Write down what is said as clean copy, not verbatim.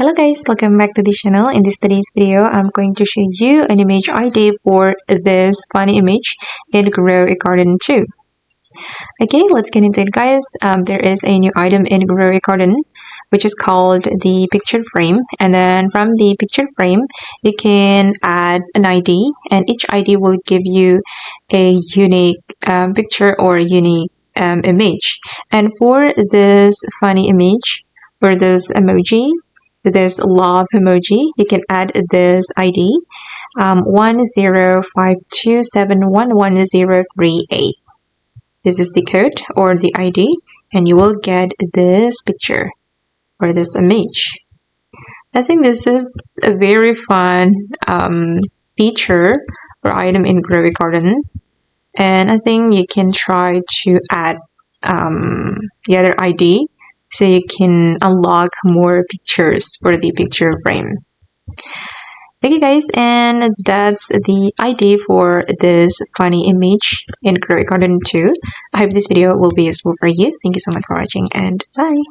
Hello guys, welcome back to the channel. In today's video, I'm going to show you an image ID for this funny image in Grow a Garden 2. Okay, let's get into it guys. There is a new item in Grow a Garden which is called the picture frame, and then from the picture frame you can add an ID, and each ID will give you a unique picture or a unique image. And for this funny image or this emoji, this love emoji, you can add this ID 1052711038. This is the code or the ID, and you will get this picture or this image. I think this is a very fun feature or item in Grow a Garden, and I think you can try to add the other ID so you can unlock more pictures for the picture frame. Okay guys, and that's the idea for this funny image in Grow a Garden 2. I hope this video will be useful for you. Thank you so much for watching, and bye!